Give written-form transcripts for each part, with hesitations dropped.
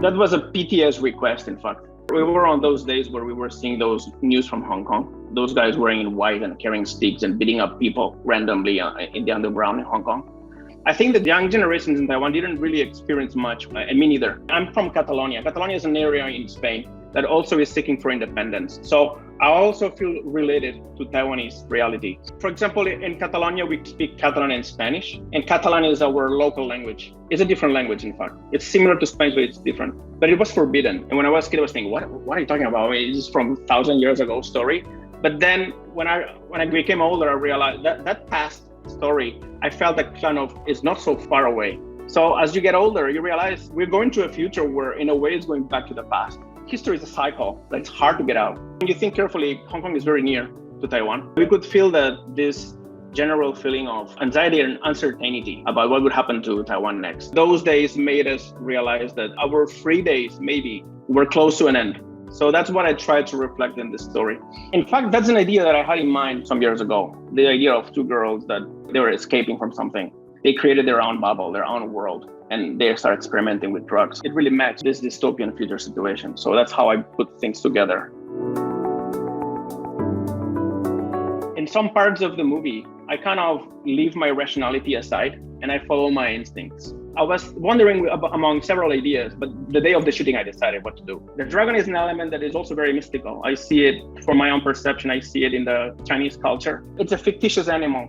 That was a PTS request, in fact. We were on those days where we were seeing those news from Hong Kong. Those guys wearing in white and carrying sticks and beating up people randomly in the underground in Hong Kong. I think that young generations in Taiwan didn't really experience much, and me neither. I'm from Catalonia. Catalonia is an area in Spain that also is seeking for independence. So I also feel related to Taiwanese reality. For example, in Catalonia, we speak Catalan and Spanish, and Catalan is our local language. It's a different language, in fact. It's similar to Spanish, but it's different. But it was forbidden. And when I was a kid, I was thinking, what are you talking about? I mean, this is from 1,000 years ago story. But then when I became older, I realized that past story, I felt that kind of is not so far away. So as you get older, you realize we're going to a future where in a way it's going back to the past. History is a cycle that's hard to get out. When you think carefully, Hong Kong is very near to Taiwan. We could feel that this general feeling of anxiety and uncertainty about what would happen to Taiwan next. Those days made us realize that our free days maybe were close to an end. So that's what I tried to reflect in this story. In fact, that's an idea that I had in mind some years ago. The idea of two girls that they were escaping from something. They created their own bubble, their own world, and they start experimenting with drugs. It really matched this dystopian future situation. So that's how I put things together. In some parts of the movie, I kind of leave my rationality aside and I follow my instincts. I was wondering among several ideas, but the day of the shooting, I decided what to do. The dragon is an element that is also very mystical. I see it from my own perception. I see it in the Chinese culture. It's a fictitious animal,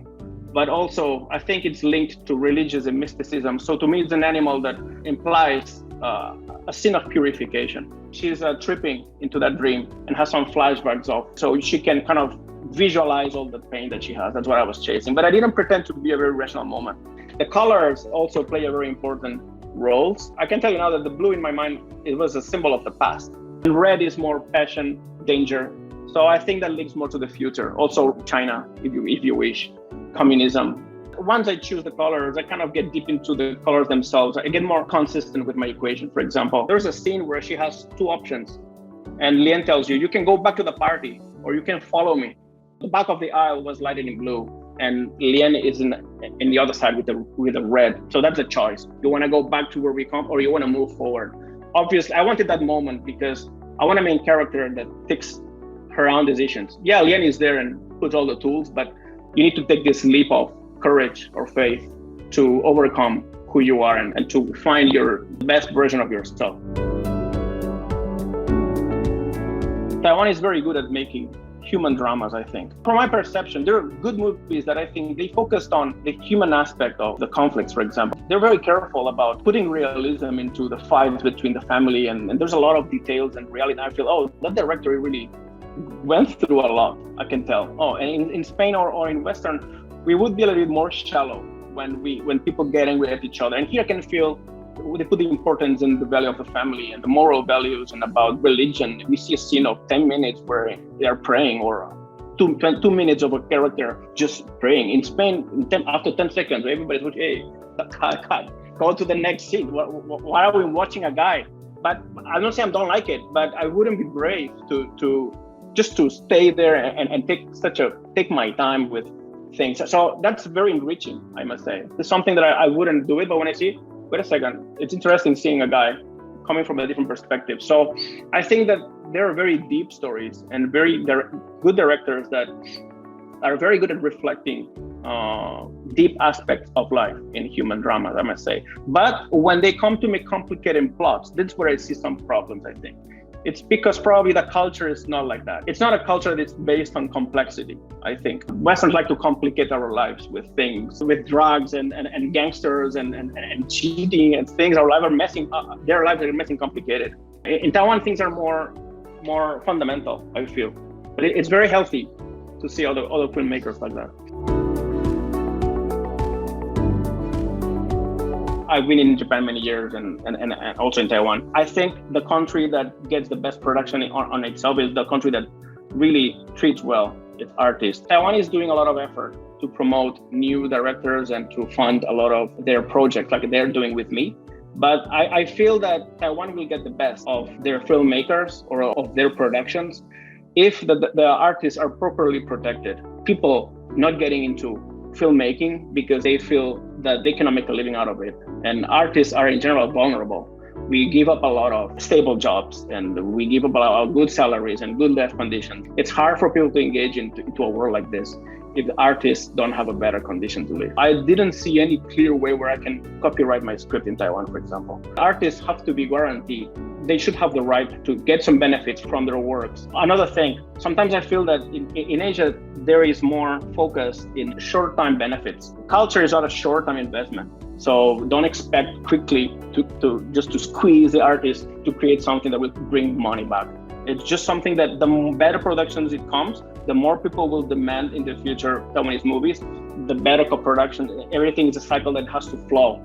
but also I think it's linked to religious and mysticism. So to me, it's an animal that implies a sin of purification. She's tripping into that dream and has some flashbacks of, so she can kind of visualize all the pain that she has. That's what I was chasing. But I didn't pretend to be a very rational moment. The colors also play a very important role. I can tell you now that the blue in my mind, it was a symbol of the past. And red is more passion, danger. So I think that links more to the future. Also China, if you wish, communism. Once I choose the colors, I kind of get deep into the colors themselves. I get more consistent with my equation. For example, there's a scene where she has two options. And Lien tells you can go back to the party or you can follow me. The back of the aisle was lighted in blue. And Lien is in the other side with the red. So that's a choice. You want to go back to where we come or you want to move forward? Obviously, I wanted that moment because I want a main character that takes her own decisions. Yeah, Lien is there and puts all the tools, but you need to take this leap of courage or faith to overcome who you are and to find your best version of yourself. Taiwan is very good at making human dramas, I think. From my perception, there are good movies that I think they focused on the human aspect of the conflicts, for example. They're very careful about putting realism into the fights between the family, and there's a lot of details and reality. I feel, that director really went through a lot, I can tell. And in Spain or in Western, we would be a little bit more shallow when people get angry at each other. And here I can feel they put the importance in the value of the family and the moral values and about religion. We see a scene of 10 minutes where they are praying or 2 minutes of a character just praying. In Spain, after 10 seconds, everybody's like, hey, cut, go to the next scene. Why are we watching a guy? But I'm not saying I don't like it, but I wouldn't be brave to just to stay there and take my time with things. So that's very enriching, I must say. It's something that I wouldn't do it, but when I see, wait a second, it's interesting seeing a guy coming from a different perspective. So I think that there are very deep stories and very good directors that are very good at reflecting deep aspects of life in human dramas, I must say. But when they come to make complicated plots, that's where I see some problems, I think. It's because probably the culture is not like that. It's not a culture that's based on complexity, I think. Westerns like to complicate our lives with things, with drugs and gangsters and cheating and things. Our lives are messing, their lives are messing complicated. In Taiwan, things are more fundamental, I feel. But it's very healthy to see other filmmakers like that. I've been in Japan many years and also in Taiwan. I think the country that gets the best production on itself is the country that really treats well its artists. Taiwan is doing a lot of effort to promote new directors and to fund a lot of their projects like they're doing with me. But I feel that Taiwan will get the best of their filmmakers or of their productions if the artists are properly protected. People not getting into filmmaking because they feel that they cannot make a living out of it. And artists are in general vulnerable. We give up a lot of stable jobs and we give up a lot of good salaries and good life conditions. It's hard for people to engage into a world like this if the artists don't have a better condition to live. I didn't see any clear way where I can copyright my script in Taiwan, for example. Artists have to be guaranteed. They should have the right to get some benefits from their works. Another thing, sometimes I feel that in Asia, there is more focus in short-term benefits. Culture is not a short-term investment. So don't expect quickly to squeeze the artist to create something that will bring money back. It's just something that the better productions it comes, the more people will demand in the future Taiwanese movies, the better co-production. Everything is a cycle that has to flow.